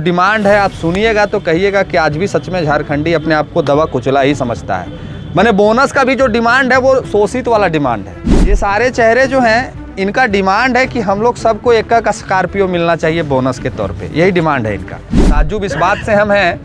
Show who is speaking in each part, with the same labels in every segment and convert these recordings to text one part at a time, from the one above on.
Speaker 1: Demand है, आप सुनिएगा तो कहिएगा कि आज भी सच में झारखंडी अपने आप को दवा कुचला ही समझता है। मैंने बोनस का भी जो डिमांड है वो शोषित वाला डिमांड है। ये सारे चेहरे जो हैं इनका डिमांड है कि हम लोग सबको एक एक स्कॉर्पियो मिलना चाहिए बोनस के तौर पे, यही डिमांड है इनका। ताज्जुब इस बात से हम हैं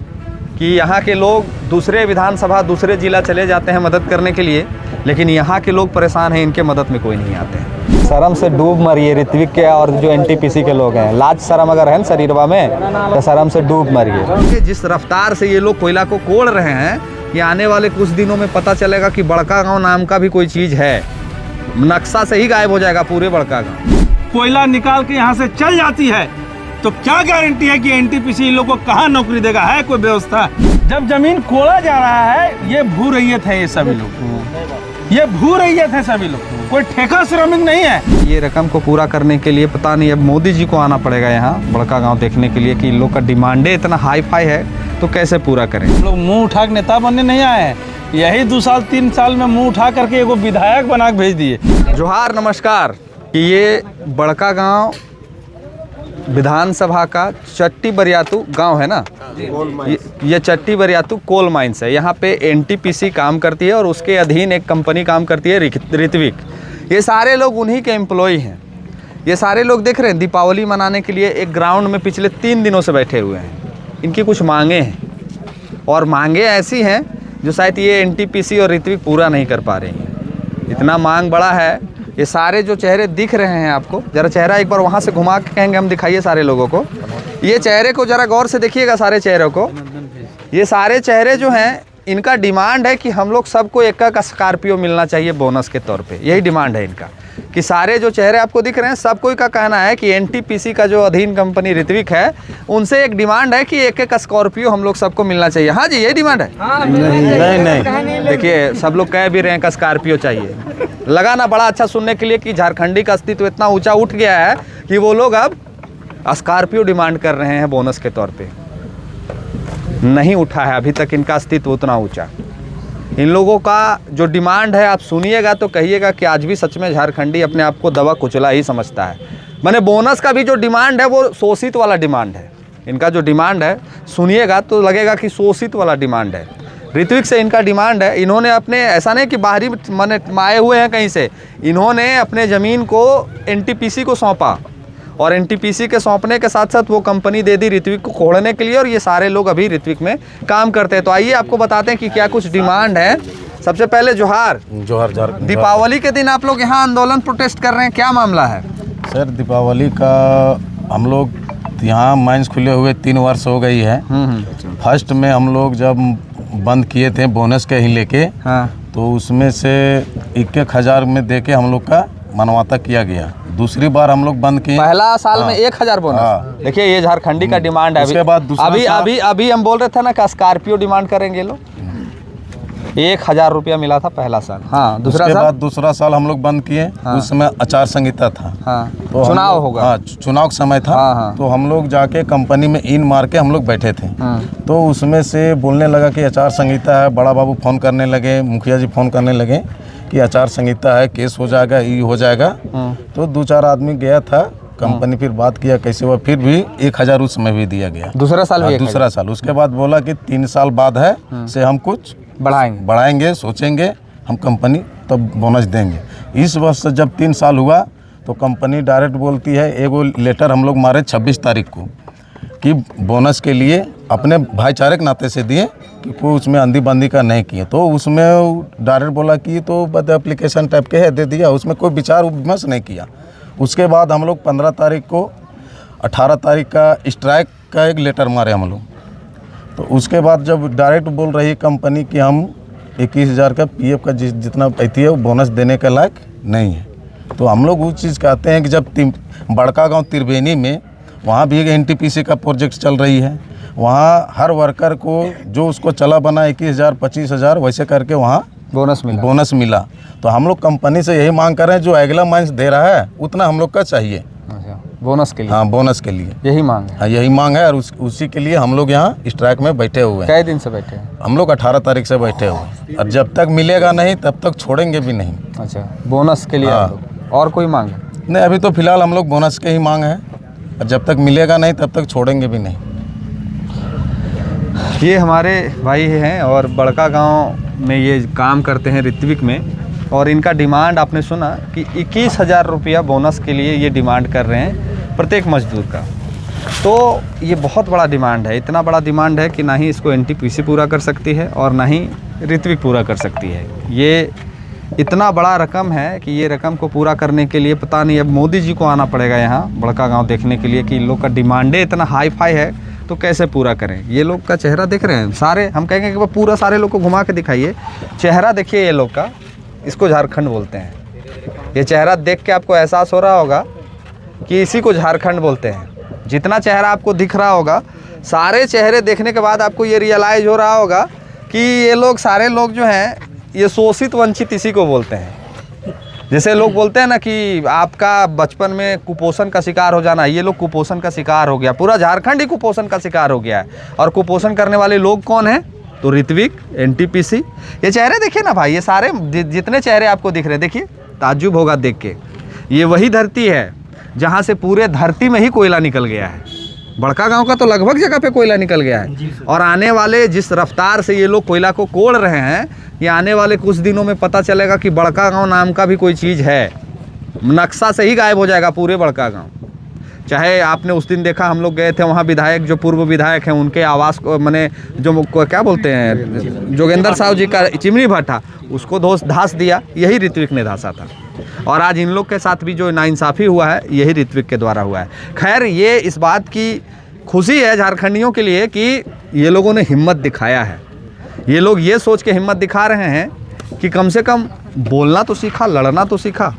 Speaker 1: कि यहाँ के लोग दूसरे विधानसभा दूसरे जिला चले जाते हैं मदद करने के लिए, लेकिन यहाँ के लोग परेशान हैं, इनके मदद में कोई नहीं आते हैं। शर्म से डूब मरिए ऋत्विक के और जो एनटीपीसी के लोग हैं, लाज शर्म अगर है ना शरीरवा में तो शर्म से डूब मरिए। जिस रफ्तार से ये लोग कोयला को कोड़ रहे हैं, ये आने वाले कुछ दिनों में पता चलेगा कि बड़का गांव नाम का भी कोई चीज़ है, नक्शा से ही गायब हो जाएगा पूरे बड़का गांव।
Speaker 2: कोयला निकाल के यहाँ से चल जाती है तो क्या गारंटी है कि एनटीपीसी लोग को कहाँ नौकरी देगा? है कोई व्यवस्था? जब जमीन कोड़ा जा रहा है, ये भू रैयत है, ये सभी लोग, ये भू रैयत है सभी लोग, कोई ठेका श्रमिक नहीं है।
Speaker 1: ये रकम को पूरा करने के लिए पता नहीं अब मोदी जी को आना पड़ेगा यहाँ बड़का गांव देखने के लिए कि इन लोग का डिमांडे इतना हाई फाई है, तो कैसे पूरा करें।
Speaker 2: लोग मुंह उठा के नेता बनने नहीं आए हैं, यही 2 साल 3 साल में मुंह उठा करके एगो विधायक बना के भेज दिए।
Speaker 1: जोहार नमस्कार कि ये बड़का गांव विधानसभा का चट्टी बरियातू गांव है ना, ये चट्टी बरियातू कोल माइंस है। यहाँ पे एनटीपीसी काम करती है और उसके अधीन एक कंपनी काम करती है ऋत्विक। ये सारे लोग उन्हीं के एम्प्लॉय हैं। ये सारे लोग देख रहे हैं दीपावली मनाने के लिए एक ग्राउंड में पिछले 3 दिनों से बैठे हुए हैं। इनकी कुछ मांगे हैं और मांगे ऐसी हैं जो शायद ये एनटीपीसी और ऋत्विक पूरा नहीं कर पा रही हैं। इतना मांग बड़ा है। ये सारे जो चेहरे दिख रहे हैं आपको, ज़रा चेहरा एक बार वहाँ से घुमा के कहेंगे हम, दिखाइए सारे लोगों को। ये चेहरे को ज़रा गौर से देखिएगा, सारे चेहरों को। ये सारे चेहरे जो हैं इनका डिमांड है कि हम लोग सबको एक एक स्कॉर्पियो मिलना चाहिए बोनस के तौर पे, यही डिमांड है इनका। कि सारे जो चेहरे आपको दिख रहे हैं सब कोई का कहना है कि एनटीपीसी का जो अधीन कंपनी ऋत्विक है उनसे एक डिमांड है कि एक एक स्कॉर्पियो हम लोग सबको मिलना चाहिए। हाँ जी, यही डिमांड है। नहीं, देखिए सब लोग कह भी रहे हैं कि स्कॉर्पियो चाहिए। लगा ना बड़ा अच्छा सुनने के लिए कि झारखंडी का अस्तित्व इतना ऊंचा उठ गया है कि वो लोग अब स्कॉर्पियो डिमांड कर रहे हैं बोनस के तौर पे। नहीं उठा है अभी तक इनका अस्तित्व उतना ऊंचा। इन लोगों का जो डिमांड है आप सुनिएगा तो कहिएगा कि आज भी सच में झारखंडी अपने आप को दवा कुचला ही समझता है। मैंने बोनस का भी जो डिमांड है वो शोषित वाला डिमांड है। इनका जो डिमांड है सुनिएगा तो लगेगा कि शोषित वाला डिमांड है। ऋत्विक से इनका डिमांड है, इन्होंने अपने, ऐसा नहीं कि बाहरी माने आए हुए हैं कहीं से, इन्होंने अपने ज़मीन को एनटीपीसी को सौंपा और एनटीपीसी के सौंपने के साथ साथ वो कंपनी दे दी ऋत्विक को खोलने के लिए, और ये सारे लोग अभी ऋत्विक में काम करते हैं। तो आइए आपको बताते हैं कि क्या कुछ डिमांड है। सबसे पहले जोहार। दीपावली के दिन आप लोग यहाँ आंदोलन प्रोटेस्ट कर रहे हैं, क्या मामला है?
Speaker 3: सर दीपावली का हम लोग यहाँ माइंस खुले हुए 3 वर्ष हो गई है। फर्स्ट में हम लोग जब बंद किए थे बोनस के ही लेके,
Speaker 1: हाँ,
Speaker 3: तो उसमें से 1,000 में देके हम लोग का मनवाता किया गया। दूसरी बार हम लोग बंद किए,
Speaker 1: पहला साल में 1,000 बोनस। देखिए ये झारखंडी का डिमांड है।
Speaker 3: उसके बाद
Speaker 1: अभी हम बोल रहे थे ना कि स्कॉर्पियो डिमांड करेंगे लोग। 1,000 रुपया मिला था पहला साल। हाँ,
Speaker 3: दूसरा साल हम लोग बंद किए। हाँ, उस समय आचार संहिता था।
Speaker 1: हाँ,
Speaker 3: तो
Speaker 1: चुनाव होगा।
Speaker 3: हाँ, चुनाव का समय था।
Speaker 1: हाँ,
Speaker 3: तो हम लोग जाके कंपनी में इन मार के हम लोग बैठे थे।
Speaker 1: हाँ, तो
Speaker 3: उसमें से बोलने लगा कि आचार संहिता है। बड़ा बाबू फोन करने लगे, मुखिया जी फोन करने लगे कि आचार संहिता है, केस हो जाएगा, ये हो जाएगा। तो 2-4 आदमी गया था कंपनी, फिर बात किया कैसे हुआ, फिर भी 1,000 उस समय भी दिया गया।
Speaker 1: दूसरा साल।
Speaker 3: उसके बाद बोला कि 3 साल बाद है से हम कुछ बढ़ाएंगे, सोचेंगे हम कंपनी तब बोनस देंगे। इस वर्ष से जब 3 साल हुआ तो कंपनी डायरेक्ट बोलती है, एगो लेटर हम लोग मारे 26 तारीख को कि बोनस के लिए अपने भाईचारे के नाते से दिए कि कोई उसमें अंधी बंदी का नहीं किए। तो उसमें डायरेक्ट बोला कि तो बद एप्लीकेशन टाइप के है, दे दिया, उसमें कोई विचार विमर्श नहीं किया। उसके बाद हम लोग 15 तारीख को 18 तारीख का स्ट्राइक का एक लेटर मारे हम लोग। तो उसके बाद जब डायरेक्ट बोल रही है कंपनी कि हम 21,000 का पीएफ का जितना पैती है वो बोनस देने के लायक नहीं है। तो हम लोग उस चीज़ कहते हैं कि जब बड़का गांव त्रिवेणी में वहाँ भी एक एनटीपीसी का प्रोजेक्ट चल रही है, वहाँ हर वर्कर को जो उसको चला बना 21,000 25,000 वैसे करके वहाँ बोनस मिला। तो हम लोग कंपनी से यही मांग कर रहे हैं जो अगला माइंस दे रहा है उतना हम लोग का चाहिए
Speaker 1: बोनस के लिए।
Speaker 3: हाँ, बोनस के लिए
Speaker 1: यही मांग है।
Speaker 3: हाँ, यही मांग है और उसी के लिए हम लोग यहाँ स्ट्राइक में बैठे हुए हैं।
Speaker 1: कई दिन से बैठे हैं?
Speaker 3: हम लोग 18 तारीख से बैठे हुए हैं और जब तक मिलेगा नहीं तब तक छोड़ेंगे भी नहीं।
Speaker 1: अच्छा, बोनस के लिए।
Speaker 3: हाँ।
Speaker 1: और कोई मांग है?
Speaker 3: नहीं, अभी तो फिलहाल हम लोग बोनस के ही मांग है और जब तक मिलेगा नहीं तब तक छोड़ेंगे भी नहीं।
Speaker 1: ये हमारे भाई हैं और बड़का गांव में ये काम करते हैं ऋत्विक में, और इनका डिमांड आपने सुना कि 21,000 रुपया बोनस के लिए ये डिमांड कर रहे हैं प्रत्येक मजदूर का। तो ये बहुत बड़ा डिमांड है, इतना बड़ा डिमांड है कि ना ही इसको एनटीपीसी पूरा कर सकती है और ना ही ऋत्विक पूरा कर सकती है। ये इतना बड़ा रकम है कि ये रकम को पूरा करने के लिए पता नहीं अब मोदी जी को आना पड़ेगा यहाँ बड़का गांव देखने के लिए कि इन लोग का डिमांडे इतना हाई फाई है तो कैसे पूरा करें। ये लोग का चेहरा देख रहे हैं सारे, हम कहेंगे कि वो पूरा सारे लोग को घुमा के दिखाइए, चेहरा देखिए ये लोग का, इसको झारखंड बोलते हैं। ये चेहरा देख के आपको एहसास हो रहा होगा कि इसी को झारखंड बोलते हैं। जितना चेहरा आपको दिख रहा होगा, सारे चेहरे देखने के बाद आपको ये रियलाइज़ हो रहा होगा कि ये लोग सारे लोग जो हैं ये शोषित वंचित इसी को बोलते हैं। जैसे लोग बोलते हैं ना कि आपका बचपन में कुपोषण का शिकार हो जाना, ये लोग कुपोषण का शिकार हो गया, पूरा झारखंड ही कुपोषण का शिकार हो गया है। और कुपोषण करने वाले लोग कौन हैं? तो ऋत्विक, एनटीपीसी। ये चेहरे देखिए ना भाई, ये सारे जितने चेहरे आपको दिख रहे हैं, देखिए ताज्जुब होगा देख के। ये वही धरती है जहाँ से पूरे धरती में ही कोयला निकल गया है। बड़का गांव का तो लगभग जगह पे कोयला निकल गया है, और आने वाले जिस रफ्तार से ये लोग कोयला को कोड़ रहे हैं, ये आने वाले कुछ दिनों में पता चलेगा कि बड़का गांव नाम का भी कोई चीज़ है, नक्शा से ही गायब हो जाएगा पूरे बड़का गांव। चाहे आपने उस दिन देखा, हम लोग गए थे वहाँ, विधायक जो पूर्व विधायक हैं उनके आवास को मैंने जो क्या बोलते हैं जोगेंद्र साहू जी का चिमनी भट्टा, उसको धास दिया, यही ऋत्विक ने धासा था। और आज इन लोग के साथ भी जो नाइंसाफ़ी हुआ है यही ऋत्विक के द्वारा हुआ है। खैर, ये इस बात की खुशी है झारखंडियों के लिए कि ये लोगों ने हिम्मत दिखाया है। ये लोग ये सोच के हिम्मत दिखा रहे हैं कि कम से कम बोलना तो सीखा, लड़ना तो सीखा।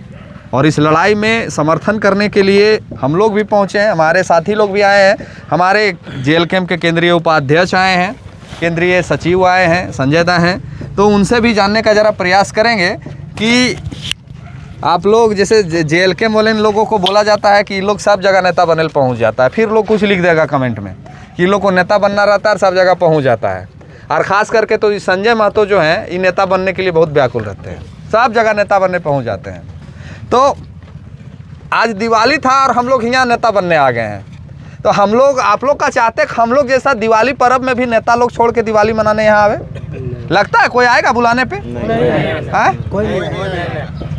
Speaker 1: और इस लड़ाई में समर्थन करने के लिए हम लोग भी पहुँचे हैं, हमारे साथी लोग भी आए हैं, हमारे जेल कैंप के केंद्रीय उपाध्यक्ष आए हैं, केंद्रीय सचिव आए हैं, संजय दा हैं। तो उनसे भी जानने का ज़रा प्रयास करेंगे कि आप लोग, जैसे जेल के वाले लोगों को बोला जाता है कि लोग सब जगह नेता बनने पहुंच जाता है, फिर लोग कुछ लिख देगा कमेंट में कि लोग को नेता बनना रहता है और सब जगह पहुंच जाता है। और ख़ास करके तो संजय महतो जो हैं, ये नेता बनने के लिए बहुत व्याकुल रहते हैं, सब जगह नेता बनने पहुँच जाते हैं। तो आज दिवाली था और हम लोग यहाँ नेता बनने आ गए हैं। तो हम लोग, आप लोग का चाहते हैं हम लोग जैसा दिवाली पर्व में भी नेता लोग छोड़ के दिवाली मनाने यहाँ आवे? लगता है कोई आएगा बुलाने पे?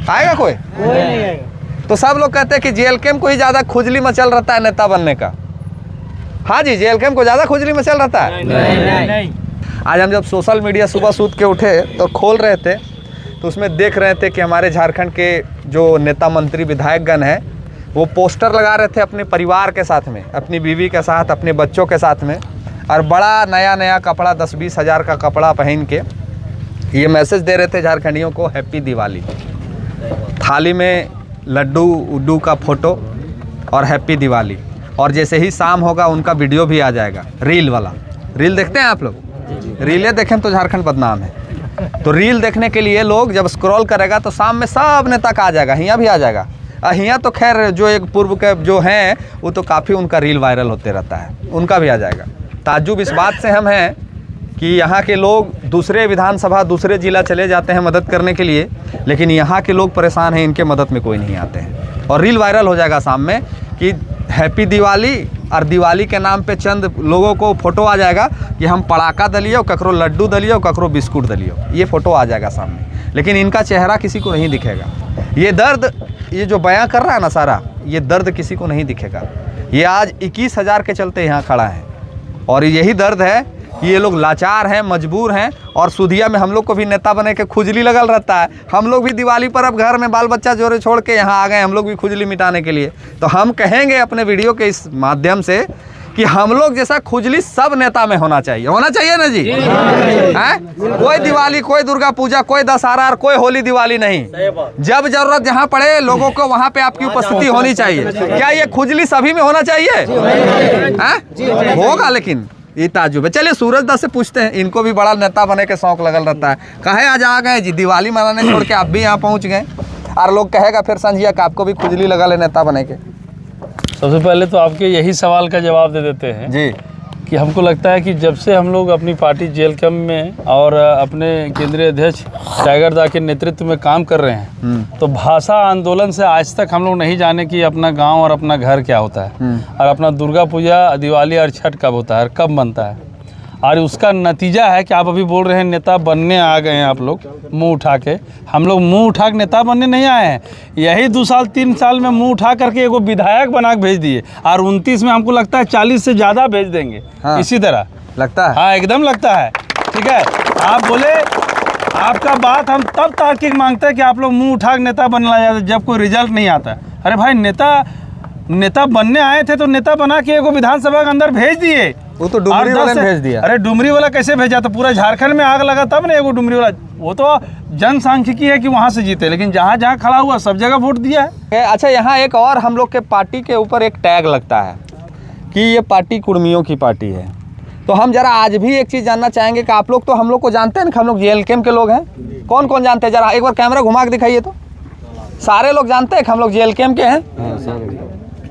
Speaker 1: आएगा कोई? तो सब लोग कहते हैं कि जेल कैंप को ही ज़्यादा खुजली मचल रहता है नेता बनने का। हाँ जी, जेल कैंप को ज़्यादा खुजली मचल रहता है। नहीं। आज हम जब सोशल मीडिया सुबह सूत के उठे तो खोल रहे थे, तो उसमें देख रहे थे कि हमारे झारखंड के जो नेता मंत्री विधायकगण हैं, वो पोस्टर लगा रहे थे अपने परिवार के साथ में, अपनी बीवी के साथ, अपने बच्चों के साथ में, और बड़ा नया नया कपड़ा 10-20 हज़ार का कपड़ा पहन के ये मैसेज दे रहे थे झारखंडियों को, हैप्पी दिवाली। थाली में लड्डू उड्डू का फोटो और हैप्पी दिवाली। और जैसे ही शाम होगा उनका वीडियो भी आ जाएगा, रील वाला। रील देखते हैं आप लोग? रीलें देखें तो झारखंड बदनाम है। तो रील देखने के लिए लोग जब स्क्रॉल करेगा तो शाम में सब नेता का आ जाएगा, हियाँ भी आ जाएगा। हियाँ तो खैर जो एक पूर्व के जो हैं वो तो काफ़ी उनका रील वायरल होते रहता है, उनका भी आ जाएगा। ताज्जुब इस बात से हम हैं कि यहाँ के लोग दूसरे विधानसभा, दूसरे जिला चले जाते हैं मदद करने के लिए, लेकिन यहाँ के लोग परेशान हैं, इनके मदद में कोई नहीं आते हैं। और रील वायरल हो जाएगा शाम में कि हैप्पी दिवाली, और दिवाली के नाम पे चंद लोगों को फ़ोटो आ जाएगा कि हम पड़ाका दलियो, ककरो लड्डू दलियो, ककरो बिस्कुट दलियो, ये फ़ोटो आ जाएगा सामने, लेकिन इनका चेहरा किसी को नहीं दिखेगा। ये दर्द, ये जो बयां कर रहा है ना सारा, ये दर्द किसी को नहीं दिखेगा। ये आज 21,000 के चलते यहाँ खड़ा है, और यही दर्द है कि ये लोग लाचार हैं, मजबूर हैं। और सुधिया में हम लोग को भी नेता बने के खुजली लगल रहता है, हम लोग भी दिवाली पर अब घर में बाल बच्चा जोरे छोड़ के यहाँ आ गए, हम लोग भी खुजली मिटाने के लिए। तो हम कहेंगे अपने वीडियो के इस माध्यम से कि हम लोग जैसा खुजली सब नेता में होना चाहिए, होना चाहिए ना जी? हैं? कोई दिवाली, कोई दुर्गा पूजा, कोई दशहरा और कोई होली दिवाली नहीं, जब जरूरत जहाँ पड़े लोगों को वहाँ पे आपकी उपस्थिति होनी चाहिए। क्या ये खुजली सभी में होना चाहिए? होगा, लेकिन ये ताजुब है। चलिए सूरज दा से पूछते हैं, इनको भी बड़ा नेता बने के शौक लगल रहता है। कहे आज आ गए जी, दिवाली मनाने छोड़ के आप भी यहाँ पहुँच गए, और लोग कहेगा फिर संझिया का आपको भी खुजली लगा ले नेता बने के।
Speaker 4: सबसे पहले तो आपके यही सवाल का जवाब दे देते हैं
Speaker 1: जी
Speaker 4: कि हमको लगता है कि जब से हम लोग अपनी पार्टी जेल कैंप में और अपने केंद्रीय अध्यक्ष टाइगर दा के नेतृत्व में काम कर रहे हैं, तो भाषा आंदोलन से आज तक हम लोग नहीं जाने कि अपना गांव और अपना घर क्या होता है, और अपना दुर्गा पूजा, दिवाली और छठ कब होता है और कब बनता है। और उसका नतीजा है कि आप अभी बोल रहे हैं नेता बनने आ गए हैं आप लोग मुंह उठा के। हम लोग मुंह उठा के नेता बनने नहीं आए हैं। यही 2 साल 3 साल में मुंह उठा करके एगो विधायक बना के भेज दिए, और 29 में हमको लगता है 40 से ज़्यादा भेज देंगे।
Speaker 1: हाँ।
Speaker 4: इसी तरह
Speaker 1: लगता है।
Speaker 4: हाँ, एकदम लगता है। ठीक है, आप बोले, आपका बात हम तब तार्किक मांगते हैं कि आप लोग मुंह उठा के नेता बनना जाते जब कोई रिजल्ट नहीं आता। अरे भाई, नेता बनने आए थे तो नेता बना के एगो विधानसभा के अंदर भेज दिए।
Speaker 1: वो तो डुमरी वाले ने भेज दिया।
Speaker 4: अरे डुमरी वाला कैसे भेजा? तो पूरा झारखंड में आग लगा तब ना एगो डुमरी वाला। वो तो जनसांख्यिकी है कि वहाँ से जीते, लेकिन जहाँ जहाँ खड़ा हुआ सब जगह वोट दिया है।
Speaker 1: अच्छा, यहाँ एक और हम लोग के पार्टी के ऊपर एक टैग लगता है कि ये पार्टी कुर्मियों की पार्टी है। तो हम जरा आज भी एक चीज़ जानना चाहेंगे कि आप लोग तो हम लोग को जानते हैं ना कि हम लोग JLKM के लोग हैं। कौन कौन जानते हैं? जरा एक बार कैमरा घुमा के दिखाइए तो। सारे लोग जानते हैं कि हम लोग JLKM के हैं।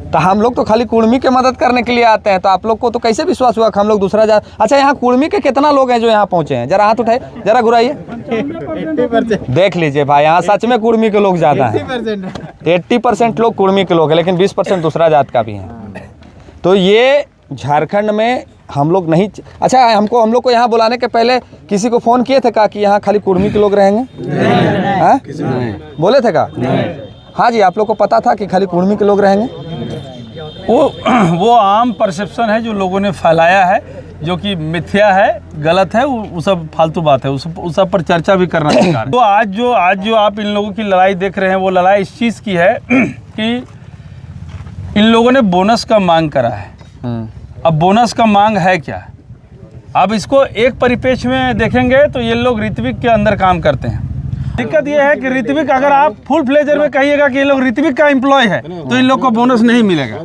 Speaker 1: तो हम लोग तो खाली कुर्मी के मदद करने के लिए आते हैं, तो आप लोग को तो कैसे विश्वास हुआ कि हम लोग दूसरा जा। अच्छा, यहाँ कुर्मी के कितना लोग हैं जो यहाँ पहुँचे हैं? जरा हाथ उठाए, जरा घुराइए, देख लीजिए भाई, यहाँ सच में कुर्मी के लोग ज़्यादा हैं। 80% लोग कुर्मी के लोग हैं, लेकिन 20% दूसरा जात का भी हैं। तो ये झारखंड में हम लोग नहीं। अच्छा, हम लोग को यहाँ बुलाने के पहले किसी को फ़ोन किए थे का कि यहाँ खाली कुर्मी के लोग रहेंगे? हाँ, बोले थे का? हाँ जी, आप लोग को पता था कि खाली कुर्मी के लोग रहेंगे?
Speaker 4: वो आम परसेप्शन है जो लोगों ने फैलाया है, जो कि मिथ्या है, गलत है। वो सब फालतू बात है, उस सब पर चर्चा भी करना बेकार है। तो आज जो आप इन लोगों की लड़ाई देख रहे हैं, वो लड़ाई इस चीज़ की है कि इन लोगों ने बोनस का मांग करा है। अब बोनस का मांग है क्या? अब इसको एक परिपेक्ष में देखेंगे तो ये लोग ऋत्विक के अंदर काम करते हैं। दिक्कत ये है कि ऋत्विक, अगर आप फुल फ्लेजर में कहिएगा कि ये लोग ऋत्विक का एम्प्लॉय है तो इन लोग को बोनस नहीं मिलेगा।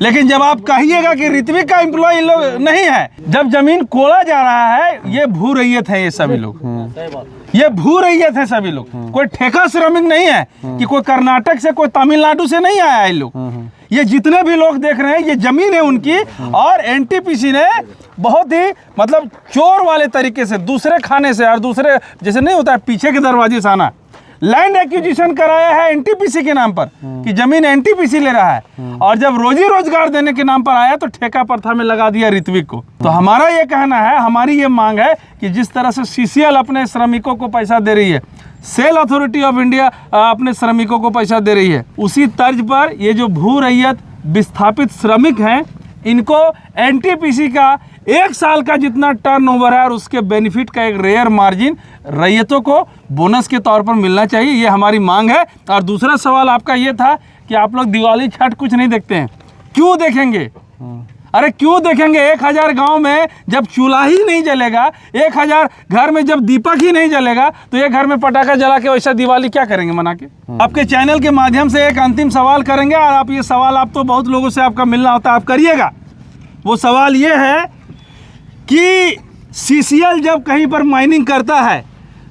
Speaker 4: लेकिन जब आप कहिएगा कि ऋत्विक का एम्प्लॉय इन लोग नहीं है, जब जमीन कोड़ा जा रहा है, ये भू रैयत है, ये सभी लोग, ये भू रैयत है सभी लोग। कोई ठेका श्रमिक नहीं है कि कोई कर्नाटक से, कोई तमिलनाडु से नहीं आया है। लोग, ये जितने भी लोग देख रहे हैं, ये जमीन है उनकी। और NTPC ने बहुत ही मतलब चोर वाले तरीके से दूसरे खाने से, और दूसरे जैसे नहीं होता है पीछे के दरवाजे से आना, लैंड एक्विजिशन कराया है NTPC के नाम पर कि जमीन NTPC ले रहा है। और जब रोजी रोजगार देने के नाम पर आया तो ठेका प्रथा में लगा दिया ऋत्विक को। तो हमारा ये कहना है, हमारी ये मांग है कि जिस तरह से CCL अपने श्रमिकों को पैसा दे रही है, सेल अथॉरिटी ऑफ इंडिया अपने श्रमिकों को पैसा दे रही है, उसी तर्ज पर ये जो भू रैयत विस्थापित श्रमिक हैं, इनको NTPC का 1 साल का जितना टर्नओवर है और उसके बेनिफिट का एक रेयर मार्जिन रैयतों को बोनस के तौर पर मिलना चाहिए। ये हमारी मांग है। और दूसरा सवाल आपका ये था कि आप लोग दिवाली छठ कुछ नहीं देखते हैं, क्यों देखेंगे? अरे क्यों देखेंगे? 1000 गांव में जब चूल्हा ही नहीं जलेगा, 1000 घर में जब दीपक ही नहीं जलेगा, तो ये घर में पटाखा जला के वैसा दिवाली क्या करेंगे मना के? आपके चैनल के माध्यम से एक अंतिम सवाल करेंगे, और आप ये सवाल, आप तो बहुत लोगों से आपका मिलना होता है, आप करिएगा। वो सवाल ये है कि CCL जब कहीं पर माइनिंग करता है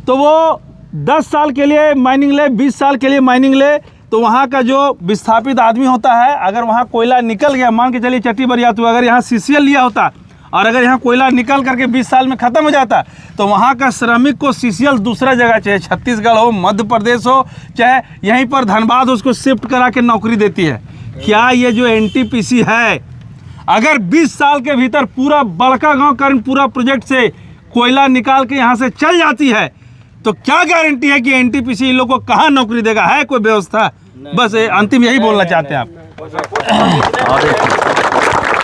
Speaker 4: तो वो 10 साल के लिए माइनिंग ले, 20 साल के लिए माइनिंग ले, तो वहाँ का जो विस्थापित आदमी होता है, अगर वहाँ कोयला निकल गया, मान के चलिए चट्टी बरियातू अगर यहाँ CCL लिया होता और अगर यहाँ कोयला निकल करके 20 साल में ख़त्म हो जाता, तो वहाँ का श्रमिक को CCL दूसरा जगह, चाहे छत्तीसगढ़ हो, मध्य प्रदेश हो, चाहे यहीं पर धनबाद, उसको शिफ्ट करा के नौकरी देती है। क्या ये जो NTPC है, अगर 20 साल के भीतर पूरा बड़का गाँव कर्णपुरा प्रोजेक्ट से कोयला निकाल के यहाँ से चल जाती है, तो क्या गारंटी है कि NTPC इन लोगों को कहाँ नौकरी देगा? है कोई व्यवस्था? बस अंतिम यही बोलना चाहते हैं आप।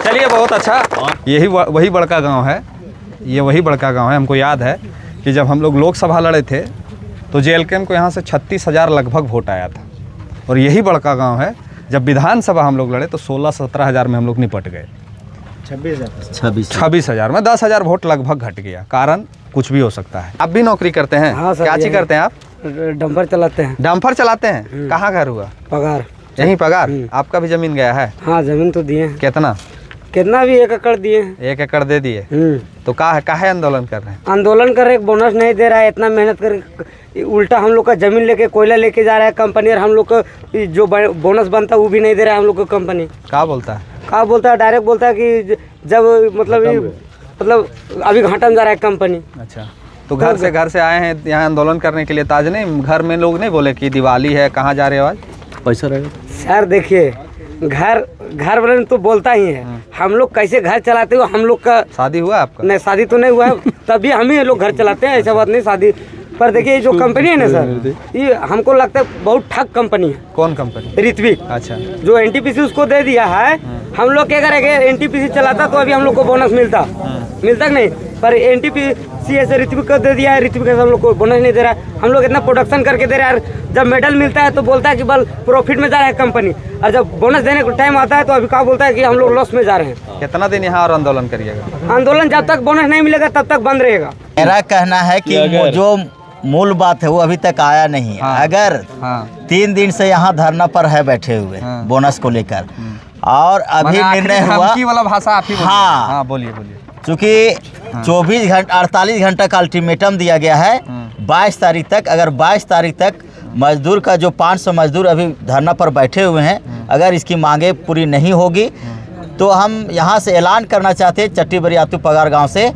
Speaker 1: चलिए, बहुत अच्छा। यही वही बड़का गांव है, ये वही बड़का गांव है। हमको याद है कि जब हम लोग लोकसभा लड़े थे तो JLKM को यहाँ से 36,000 लगभग वोट आया था। और यही बड़का गांव है, जब विधानसभा हम लोग लड़े तो 16-17 हज़ार में हम लोग निपट गए। 26,000 में 10,000 वोट लगभग घट गया। कारण कुछ भी हो सकता है। आप भी नौकरी करते हैं?
Speaker 5: हाँ सर,
Speaker 1: क्या चीज करते हैं आप?
Speaker 5: डंपर चलाते हैं।
Speaker 1: डंपर चलाते हैं? कहाँ घर हुआ?
Speaker 5: पगार।
Speaker 1: यहीं पगार? आपका भी जमीन गया है?
Speaker 5: हाँ, जमीन तो दिए।
Speaker 1: कितना
Speaker 5: भी 1 एकड़ दिए।
Speaker 1: 1 एकड़ दे दिए। तो काहे आंदोलन कर रहे हैं?
Speaker 5: आंदोलन कर रहे, बोनस नहीं दे रहा है, इतना मेहनत कर, उल्टा हम लोग का जमीन लेके कोयला लेके जा रहा है कंपनी, और हम लोग को जो बोनस बनता है वो भी नहीं दे रहा है हम लोग को कंपनी।
Speaker 1: क्या बोलता है?
Speaker 5: डायरेक्ट बोलता है कि जब मतलब अभी घाटा में जा रहा है कंपनी।
Speaker 1: अच्छा, तो घर से आए हैं यहाँ आंदोलन करने के लिए, ताज नहीं घर में लोग नहीं बोले कि दिवाली है, कहाँ जा रहे हो आज?
Speaker 5: पैसा रहेगा सर। देखिए, घर वाले तो बोलता ही है, हम लोग कैसे घर चलाते हो, हम लोग का
Speaker 1: शादी हुआ आपका?
Speaker 5: नहीं, शादी तो नहीं हुआ है, तभी हम ही लोग घर चलाते हैं, ऐसा बात नहीं शादी। पर देखिए जो कंपनी है ना सर, ये हमको लगता है बहुत ठग कंपनी है।
Speaker 1: कौन कंपनी?
Speaker 5: ऋत्विक।
Speaker 1: अच्छा।
Speaker 5: जो एनटीपीसी उसको दे दिया है, हम लोग क्या करेंगे, एनटीपीसी चलाता तो अभी हम लोग को बोनस मिलता कि नहीं, पर एनटीपीसी ऐसे ऋत्विक को दे दिया है, ऋत्विक हम लोग को बोनस नहीं दे रहा है। हम लोग इतना प्रोडक्शन करके दे रहे हैं, जब मेडल मिलता है तो बोलता है कि बल प्रॉफिट में जा रहा है कंपनी, और जब बोनस देने का टाइम आता है तो अभी क्या बोलता है कि हम लोग लॉस में जा रहे हैं।
Speaker 1: कितना दिन यहाँ और आंदोलन करिएगा?
Speaker 5: आंदोलन जब तक बोनस नहीं मिलेगा तब तक बंद रहेगा।
Speaker 6: मेरा कहना है कि जो मूल बात है वो अभी तक आया नहीं है।
Speaker 1: हाँ।
Speaker 6: अगर 3 दिन से यहाँ धरना पर है बैठे हुए बोनस को लेकर, और अभी निर्णय हुआ
Speaker 1: वाला भाषा आप ही बोलिए।
Speaker 6: हाँ।
Speaker 1: हाँ, बोलिए बोलिए।
Speaker 6: चूँकि 24 घंटा 48 घंटा का अल्टीमेटम दिया गया है 22 तारीख तक। अगर 22 तारीख तक मजदूर का जो 500 मजदूर अभी धरना पर बैठे हुए हैं, अगर इसकी मांगे पूरी नहीं होगी तो हम यहाँ से ऐलान करना चाहते हैं चट्टी बरियातू पगार गांव से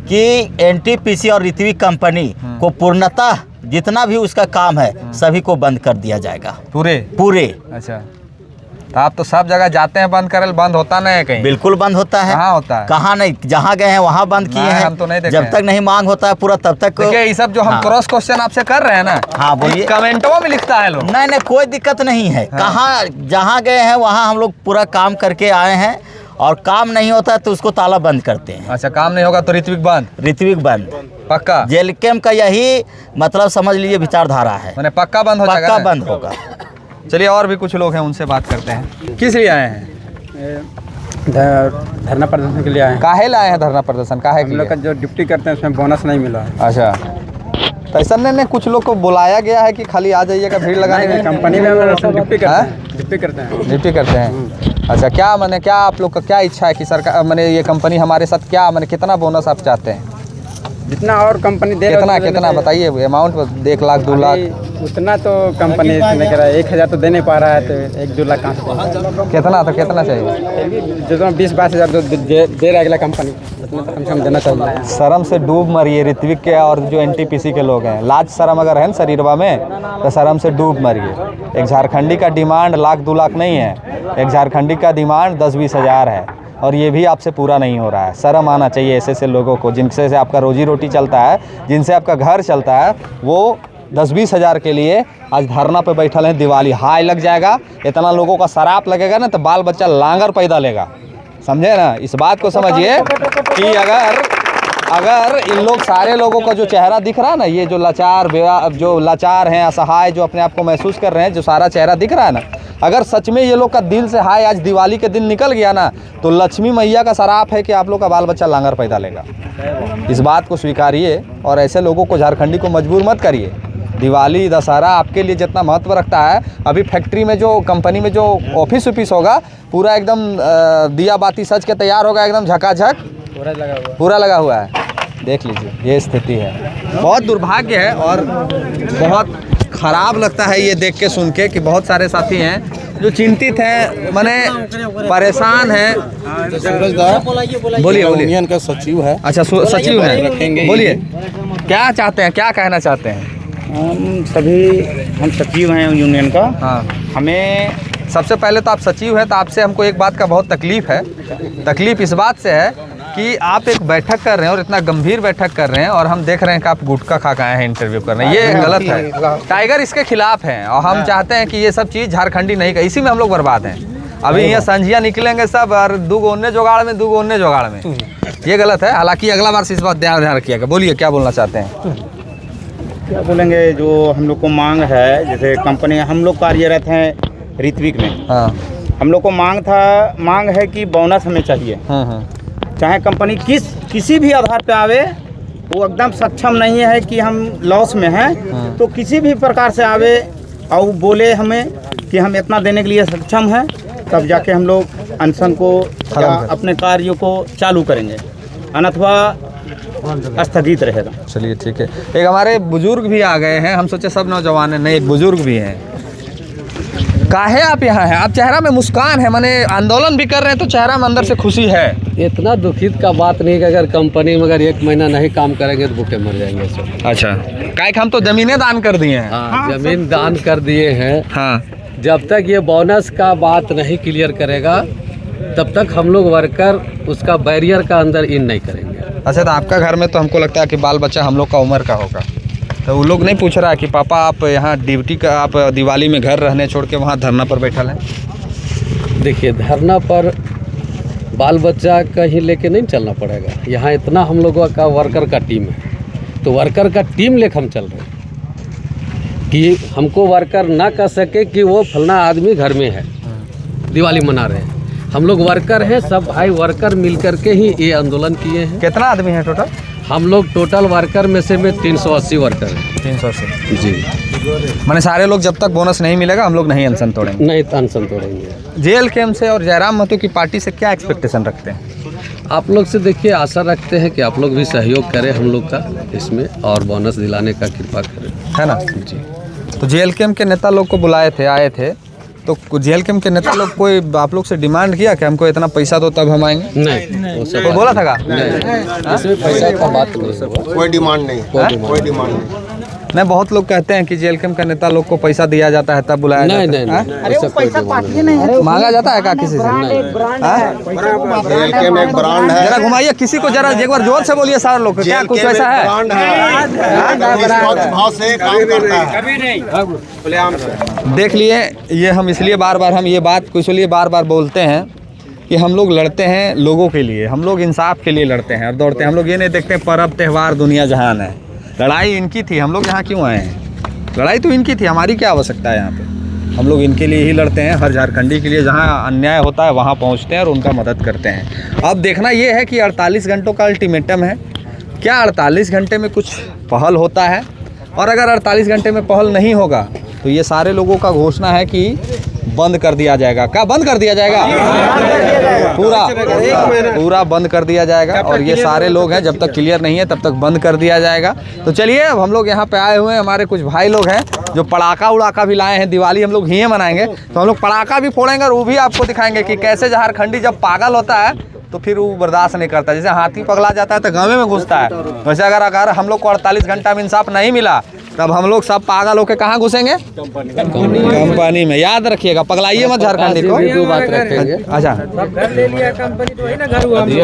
Speaker 6: कि एनटीपीसी और ऋत्विक कंपनी को पूर्णतः जितना भी उसका काम है सभी को बंद कर दिया जाएगा। पूरे।
Speaker 1: अच्छा, तो आप तो सब जगह जाते हैं बंद करे, बंद होता नहीं है कहीं?
Speaker 6: बिल्कुल बंद होता है।
Speaker 1: कहाँ होता है?
Speaker 6: कहाँ नहीं, जहाँ गए हैं वहाँ बंद किए हैं।
Speaker 1: हम तो नहीं देखे
Speaker 6: जब तक नहीं मांग होता है पूरा तब तक।
Speaker 1: देखिए ये सब जो हम क्रॉस क्वेश्चन आपसे कर रहे हैं ना,
Speaker 6: हाँ बोलिए।
Speaker 1: कमेंटों में लिखता है लोग।
Speaker 6: नहीं, कोई दिक्कत नहीं है। कहाँ जहाँ गए हैं वहाँ हम लोग पूरा काम करके आए हैं, और काम नहीं होता है तो उसको ताला बंद करते हैं।
Speaker 1: अच्छा, काम नहीं होगा तो ऋत्विक बंद?
Speaker 6: ऋत्विक बंद
Speaker 1: पक्का?
Speaker 6: जेल कैंप का यही मतलब समझ लीजिए विचारधारा है।
Speaker 1: मैंने पक्का बंद हो जाएगा?
Speaker 6: पक्का बंद होगा।
Speaker 1: चलिए और भी कुछ लोग हैं, उनसे बात करते हैं। किस लिए आए हैं?
Speaker 7: धरना प्रदर्शन के लिए आए हैं।
Speaker 1: काहे लाए हैं धरना प्रदर्शन? काहे
Speaker 7: हम लोग का जो ड्यूटी करते हैं उसमें बोनस नहीं मिला है।
Speaker 1: अच्छा, तो ऐसा नहीं कुछ लोग को बुलाया गया है कि खाली आ जाइएगा भीड़ लगाने के?
Speaker 7: कंपनी में ड्यूटी करते हैं।
Speaker 1: ड्यूटी करते हैं। अच्छा, क्या मैंने क्या आप लोग का क्या इच्छा है कि सरकार मैंने ये कंपनी हमारे साथ क्या मैंने कितना बोनस आप चाहते हैं?
Speaker 7: जितना और कंपनी दे
Speaker 1: कितना बताइए अमाउंट? 1 लाख 2 लाख?
Speaker 7: उतना तो कंपनी नहीं कर रहा है। 1,000 तो दे नहीं पा रहा है, तो 1-2 लाख कहाँ से? कितना चाहिए? जितना 20-22 हज़ार दे रहा है अगला कंपनी, उतना तो कम से कम देना चाहिए।
Speaker 1: शर्म से डूब मरिए ऋत्विक के और जो एनटीपीसी के लोग हैं। लाज शर्म अगर है ना शरीरवा में तो शर्म से डूब मरिए। एक झारखंडी का डिमांड 1 लाख 2 लाख नहीं है, एक झारखंडी का डिमांड 10-20 हज़ार है, और ये भी आपसे पूरा नहीं हो रहा है। शर्म आना चाहिए ऐसे लोगों को, जिनसे से आपका रोजी रोटी चलता है, जिनसे आपका घर चलता है। वो 10-20 हज़ार के लिए आज धरना पे बैठल हैं। दिवाली हाई लग जाएगा, इतना लोगों का शराब लगेगा ना तो बाल बच्चा लांगर पैदा लेगा, समझे ना? इस बात को समझिए कि अगर इन लोग सारे लोगों का जो चेहरा दिख रहा है ना, ये जो लाचार हैं, असहाय जो अपने आप को महसूस कर रहे हैं, जो सारा चेहरा दिख रहा है ना, अगर सच में ये लोग का दिल से हाय आज दिवाली के दिन निकल गया ना, तो लक्ष्मी मैया का शराप है कि आप लोग का बाल बच्चा लांगर पैदा लेगा। इस बात को स्वीकारिए और ऐसे लोगों को, झारखंडी को मजबूर मत करिए। दिवाली दशहरा आपके लिए जितना महत्व रखता है, अभी फैक्ट्री में जो कंपनी में जो ऑफिस होगा पूरा एकदम दिया बाती सज के तैयार होगा, एकदम झकाझक पूरा लगा हुआ है। देख लीजिए ये स्थिति है। बहुत दुर्भाग्य है और बहुत ख़राब लगता है ये देख के सुन के कि बहुत सारे साथी हैं जो चिंतित हैं, माने परेशान हैं। बोलिए।
Speaker 3: यूनियन का सचिव है।
Speaker 1: अच्छा, सचिव है, बोलिए क्या चाहते हैं, क्या कहना चाहते हैं?
Speaker 8: हम सचिव हैं यूनियन का।
Speaker 1: हाँ,
Speaker 8: हमें
Speaker 1: सबसे पहले तो आप सचिव हैं तो आपसे हमको एक बात का बहुत तकलीफ़ है। तकलीफ़ इस बात से है कि आप एक बैठक कर रहे हैं और इतना गंभीर बैठक कर रहे हैं, और हम देख रहे हैं कि आप गुटखा खा के आए हैं इंटरव्यू करने। ये गलत है। टाइगर इसके खिलाफ हैं और हम चाहते हैं कि ये सब चीज़ झारखंडी नहीं कर, इसी में हम लोग बर्बाद हैं। अभी यहाँ संझिया निकलेंगे सब, और 2 गोन्ने जुगाड़ में 2 गोन्ने जुगाड़ में, ये गलत है। हालांकि अगला बार से इस बात ध्यान रखिएगा। बोलिए क्या बोलना चाहते हैं?
Speaker 8: क्या बोलेंगे, जो हम लोग को मांग है, जैसे कंपनी हम लोग कार्यरत हैं ऋत्विक में।
Speaker 1: हाँ,
Speaker 8: हम लोग को मांग है कि बोनस हमें चाहिए। चाहे कंपनी किसी भी आधार पे आवे, वो एकदम सक्षम नहीं है कि हम लॉस में हैं, तो किसी भी प्रकार से आवे और बोले हमें कि हम इतना देने के लिए सक्षम हैं, तब जाके हम लोग अनशन को या अपने कार्यों को चालू करेंगे, अन्यथा स्थगित रहेगा।
Speaker 1: चलिए ठीक है। एक हमारे बुजुर्ग भी आ गए हैं, हम सोचे सब नौजवान हैं, नहीं एक बुजुर्ग भी हैं। काहे आप यहाँ हैं? आप चेहरा में मुस्कान है, माने आंदोलन भी कर रहे हैं तो चेहरा में अंदर से खुशी है।
Speaker 9: इतना दुखित का बात नहीं कि अगर कंपनी में अगर 1 महीना नहीं काम करेंगे तो भूखे मर जाएंगे सब।
Speaker 1: अच्छा, काहे हम तो जमीनें दान कर दिए हैं।
Speaker 9: हाँ, जमीन दान कर दिए हैं।
Speaker 1: हाँ,
Speaker 9: जब तक ये बोनस का बात नहीं क्लियर करेगा तब तक हम लोग वर्कर उसका बैरियर का अंदर इन नहीं करेंगे।
Speaker 1: अच्छा, तो आपका घर में तो हमको लगता है कि बाल बच्चा हम लोग का उम्र का होगा, तो वो लोग नहीं पूछ रहा है कि पापा आप यहाँ ड्यूटी का, आप दिवाली में घर रहने छोड़ के वहाँ धरना पर बैठल हैं?
Speaker 9: देखिए, धरना पर बाल बच्चा कहीं लेके नहीं चलना पड़ेगा। यहाँ इतना हम लोगों का वर्कर का टीम है, तो वर्कर का टीम लेकर हम चल रहे हैं कि हमको वर्कर ना कह सके कि वो फलना आदमी घर में है दिवाली मना रहे हैं। हम लोग वर्कर हैं, सब भाई वर्कर मिल करके ही ये आंदोलन किए हैं।
Speaker 1: कितना आदमी है टोटल?
Speaker 9: हम लोग टोटल वर्कर में 380 वर्कर हैं।
Speaker 1: 380
Speaker 9: जी,
Speaker 1: माने सारे लोग जब तक बोनस नहीं मिलेगा हम लोग नहीं अनशन तोड़ेंगे।
Speaker 9: नहीं अनशन तोड़ेंगे।
Speaker 1: जेल कैम्प से और जयराम महतो की पार्टी से क्या एक्सपेक्टेशन रखते हैं?
Speaker 9: आप लोग से देखिए आशा रखते हैं कि आप लोग भी सहयोग करें हम लोग का इसमें और बोनस दिलाने का कृपा करें, है ना जी।
Speaker 1: तो जेल कैम्प के नेता लोग को बुलाए थे, आए थे, तो जेल कैम्प के नेता लोग कोई आप लोग से डिमांड किया कि हमको इतना पैसा दो तब हम आएंगे?
Speaker 9: नहीं, वो सब
Speaker 1: कोई बोला था का?
Speaker 9: नहीं, इसमें पैसा का बात नहीं है।
Speaker 10: कोई डिमांड नहीं, कोई डिमांड नहीं।
Speaker 1: नहीं, बहुत लोग कहते हैं कि जेल कैम्प का नेता लोग को पैसा दिया जाता है तब बुलाया
Speaker 9: नहीं
Speaker 1: जाता है।
Speaker 9: नहीं, अरे वो पैसा पार्टी
Speaker 5: नहीं है,
Speaker 1: मांगा जाता है क्या किसी से?
Speaker 10: जेल कैम्प एक ब्रांड है।
Speaker 1: जरा घुमाइए किसी को, जरा एक बार जोर से बोलिए सारे लोग, क्या कुछ ऐसा है?
Speaker 10: ब्रांड है, निष्पक्ष भाव से काम करता है। कभी नहीं।
Speaker 1: देख लिए, ये हम इसलिए बार बार हम ये बात को इसलिए बार बार बोलते हैं कि हम लोग लड़ते हैं लोगों के लिए, हम लोग इंसाफ के लिए लड़ते हैं और दौड़ते हैं। हम लोग ये नहीं देखते पर्व त्यौहार दुनिया जहान है। लड़ाई इनकी थी, हम लोग यहाँ क्यों आए हैं? लड़ाई तो इनकी थी, हमारी क्या आवश्यकता है यहाँ पे? हम लोग इनके लिए ही लड़ते हैं, हर झारखंडी के लिए। जहाँ अन्याय होता है वहाँ पहुँचते हैं और उनका मदद करते हैं। अब देखना ये है कि 48 घंटों का अल्टीमेटम है, क्या 48 घंटे में कुछ पहल होता है? और अगर 48 घंटे में पहल नहीं होगा तो ये सारे लोगों का घोषणा है कि बंद कर दिया जाएगा। क्या बंद कर दिया जाएगा? पूरा बंद कर दिया जाएगा। और ये सारे लोग हैं, जब तक क्लियर नहीं है तब तक बंद कर दिया जाएगा। तो चलिए, अब हम लोग यहाँ पे आए हुए हैं, हमारे कुछ भाई लोग हैं जो पटाखा उड़ाका भी लाए हैं। दिवाली हम लोग ही मनाएंगे, तो हम लोग पटाखा भी फोड़ेंगे और वो भी आपको दिखाएंगे कि कैसे झारखंडी जब पागल होता है तो फिर वो बर्दाश्त नहीं करता। जैसे हाथी पगला जाता है तो गाँव में घुसता है, वैसे अगर हम लोग को 48 घंटा में इंसाफ नहीं मिला तब हम लोग सब पागल होकर कहाँ घुसेंगे? कंपनी में। याद रखिएगा, पगलाइए मत झारखंडी को।
Speaker 9: दो बात रखेंगे।
Speaker 1: अच्छा,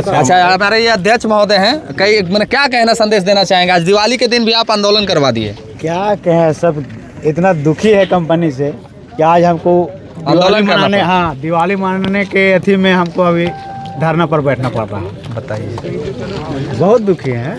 Speaker 1: अच्छा, हमारे ये अध्यक्ष महोदय हैं, कई मैंने क्या कहना संदेश देना चाहेंगे? आज दिवाली के दिन भी आप आंदोलन करवा दिए।
Speaker 11: क्या कहें, सब इतना दुखी है कंपनी से कि आज हमको दिवाली मनाने, हाँ दिवाली मनाने के अथी में हमको अभी धरना पर बैठना पड़ रहा है।
Speaker 1: बताइए,
Speaker 11: बहुत दुखी है।